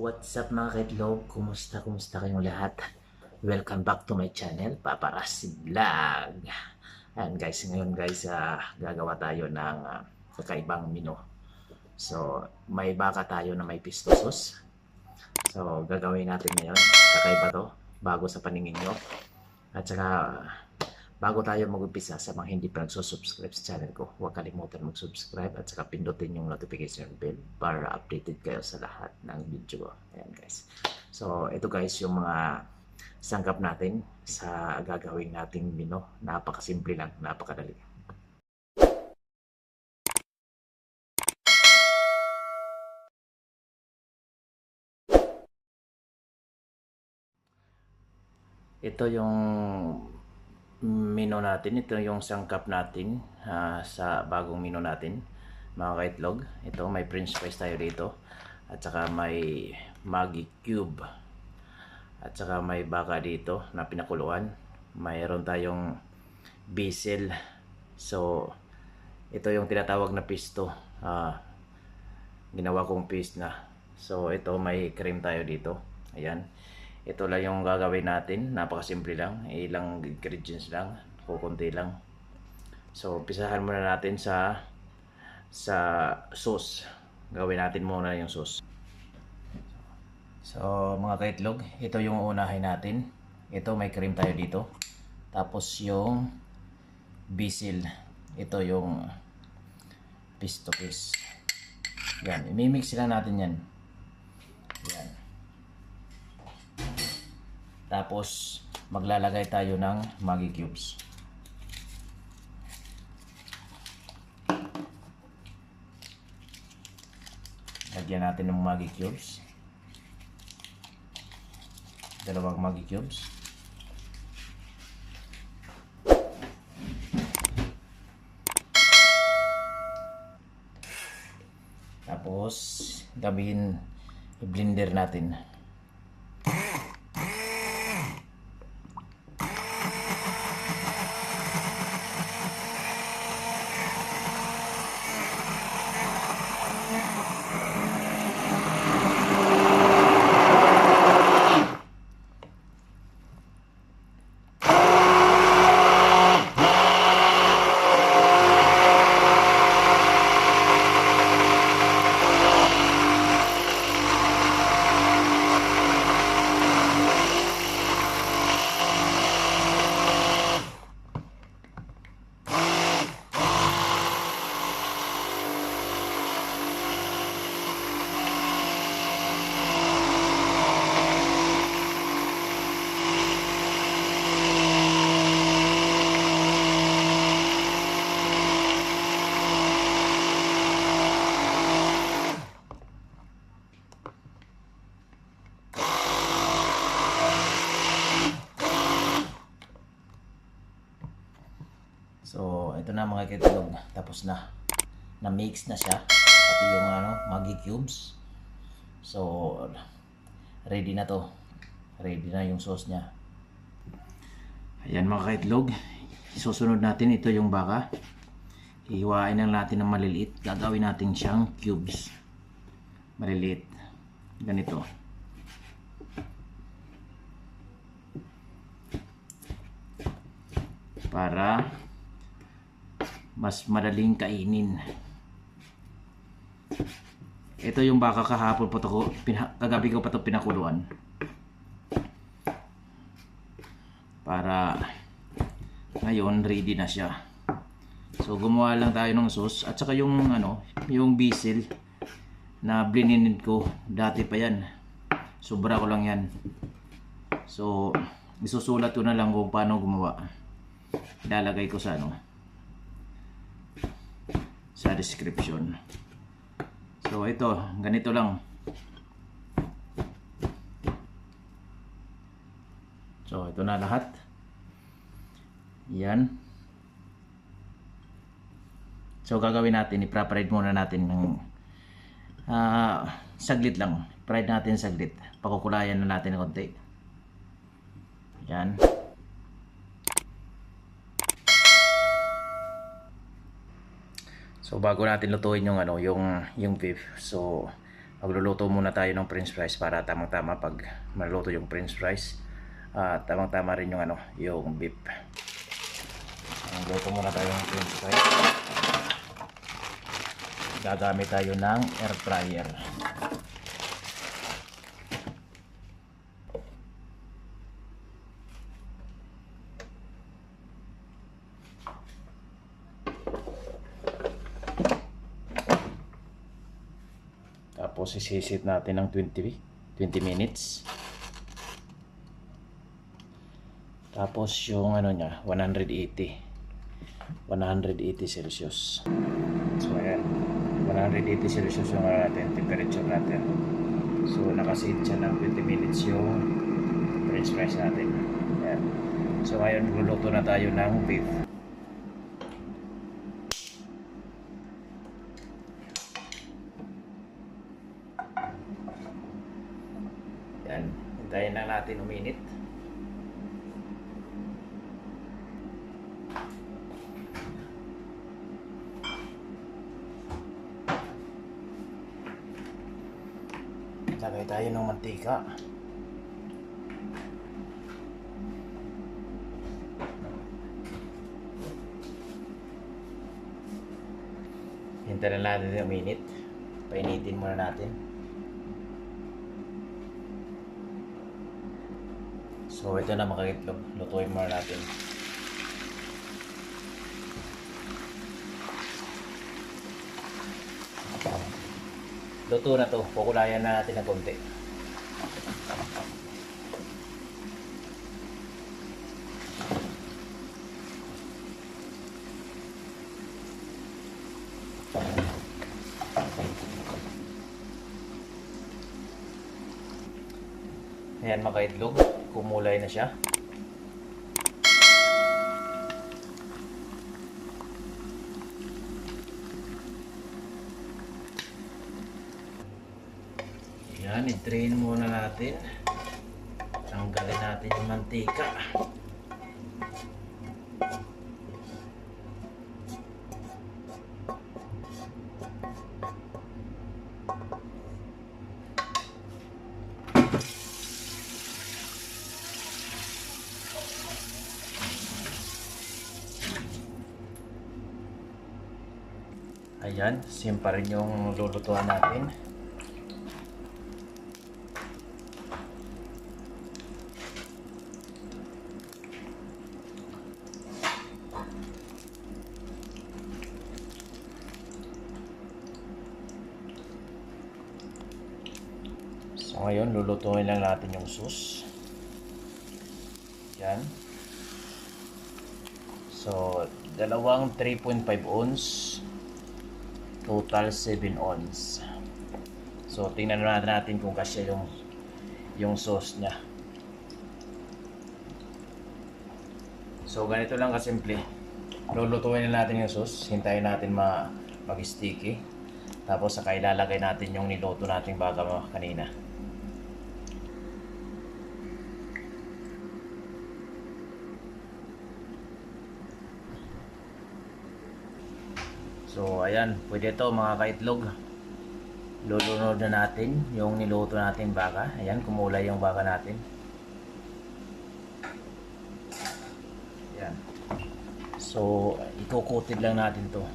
What's up mga kaitlog? Kumusta kayong lahat? Welcome back to my channel, Paparas Vlog. Ayan guys, ngayon guys, gagawa tayo ng kakaibang menu. So, may baka tayo na may pesto sauce. So, gagawin natin ngayon. Kakaiba to, bago sa paningin nyo. At saka, bago tayo mag-umpisa sa mga hindi pa nagsusubscribe sa channel ko, huwag kalimutan mag-subscribe at saka pindutin yung notification bell para updated kayo sa lahat ng video ko. Ayan guys. So, ito guys yung mga sangkap natin sa gagawin nating menu. Napakasimple lang, napakadali. Ito yung menu natin, ito yung sangkap natin sa bagong menu natin mga kaitlog. Ito may french fries tayo dito at saka may Maggi cube at saka may baka dito na pinakuluan, mayroon tayong basil. So ito yung tinatawag na pesto, ginawa kong paste na. So ito may cream tayo dito, ayan. Ito lang yung gagawin natin. Napakasimple lang. Ilang ingredients lang. Kukunti lang. So, umpisahan muna natin sa sauce. Gawin natin muna yung sauce. So, mga kaitlog, ito yung unahin natin. Ito may cream tayo dito. Tapos yung basil. Ito yung pesto paste. Yan. Imimix lang natin yan. Yan. Tapos maglalagay tayo ng Maggi cubes. Lagyan natin ng Maggi cubes. Dalawang Maggi cubes. Tapos gawin i-blender natin. So, ito na mga kaitlog, tapos na. Na-mix na siya. Pati yung Maggi cubes. So, ready na to. Ready na yung sauce niya. Ayan mga kaitlog. Susunod natin, ito yung baka. Hihiwain lang natin ng maliliit. Gagawin natin siyang cubes. Maliliit. Ganito. Para mas madaling kainin. Ito yung baka kahapon po to, kagabi ko pa ito pinakuluan. Para ngayon ready na siya. So gumawa lang tayo ng sauce at saka yung yung basil na blinin ko, dati pa yan. Sobra ko lang yan. So isusulat ko na lang kung paano gumawa. Ilalagay ko sa sa description. So ito, ganito lang. So ito na lahat. Yan. So gagawin natin, i-preparate muna natin ng saglit lang. Fried natin saglit. Pakukulayan na natin ng konti. Yan. So bago natin lutuin yung yung beef, so magluluto muna tayo ng french fries para tamang-tama pag maluto yung french fries. Tamang-tama rin yung yung beef. Magluto muna tayo ng french fries. Gagamit tayo ng air fryer. Tapos isisit natin ng 20 minutes. Tapos yung niya 180 Celsius. So ayan, 180 Celsius yung temperature natin. So nakasit siya ng 20 minutes yung french fries natin. Ayan. So ngayon luluto na tayo ng beef. Yan, hintayin lang natin uminit. Lagay tayo ng mantika. Hintayin lang natin uminit. Painitin muna natin. So ito na mga itlog, lutuin muna natin. Luto na to, kukulayan na natin ng konti. Ayan mga itlog, kumulay na siya. Ayan, i-drain muna natin. Tanggalin natin yung mantika. Ayan, same pa rin yung lulutuan natin. So ngayon, lulutuin lang natin yung sauce. Yan. So, dalawang 3.5 ounce. Total 7 ounce. So, tingnan natin kung kasya yung sauce niya. So, ganito lang kasimple. Lulutuin na natin yung sauce. Hintayin natin mag-sticky. Tapos, saka ilalagay natin yung niluto nating baga kanina. So ayan, pwede ito mga kaitlog. Lulunod na natin yung niluto nating baka. Ayan, kumulay yung baka natin. Ayan. So ikukutid lang natin to.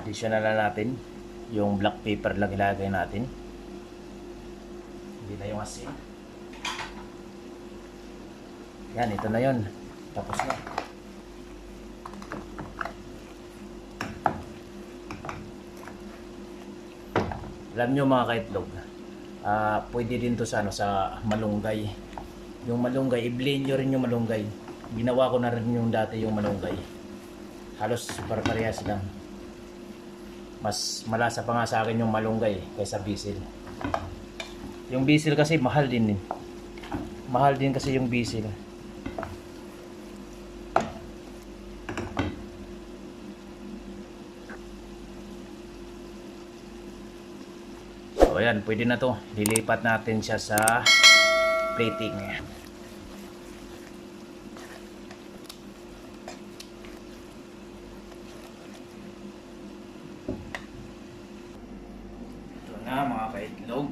Additional na natin yung black pepper lang ilagay natin. Hindi na yung asin. Yan, ito na yun. Tapos na. Alam nyo mga kaitlog, pwede din to sa malunggay. Yung malunggay, i-blend nyo rin yung malunggay. Ginawa ko na rin yung dati yung malunggay. Halos parehas lang. Mas malasa pa nga sa akin yung malunggay kaysa bisil. Yung bisil kasi mahal din. Mahal din kasi yung bisil. So So ayan, pwede na to. Lilipat natin siya sa plating. Ito na mga kaitlog.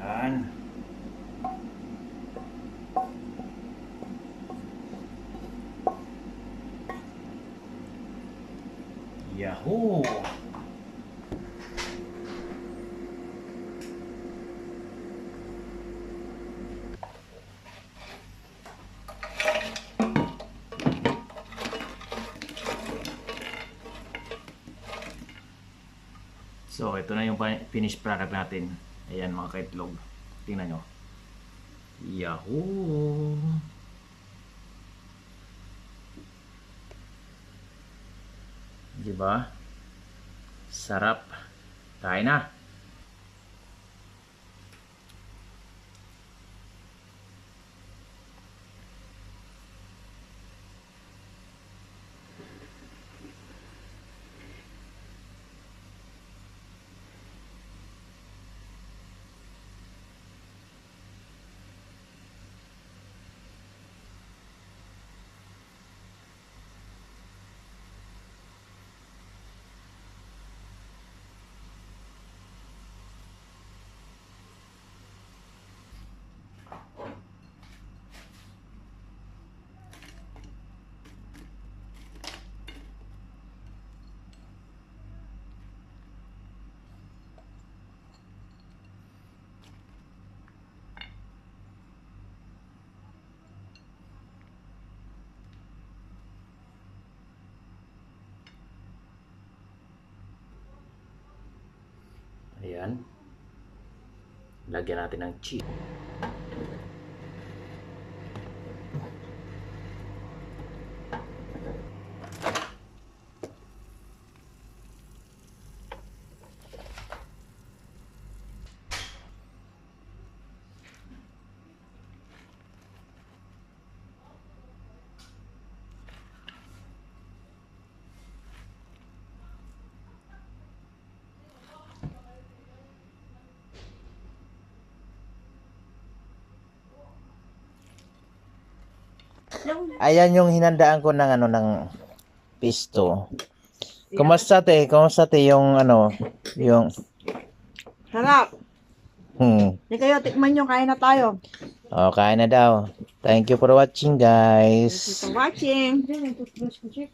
Yan. Yahoo! So, ito na yung finished product natin. Ayan mga kaitlog. Tingnan nyo. Yahoo! Diba? Sarap. Kain na. Ayan. Lagyan natin ng cheese. Ayan yung hinandaan ko ng ng pisto. Kumusta te? Kumusta te yung yung Sarap. Hindi kayo, tikman nyo, kain na tayo. Oh, kain na daw. Thank you for watching, guys. Thank you for watching.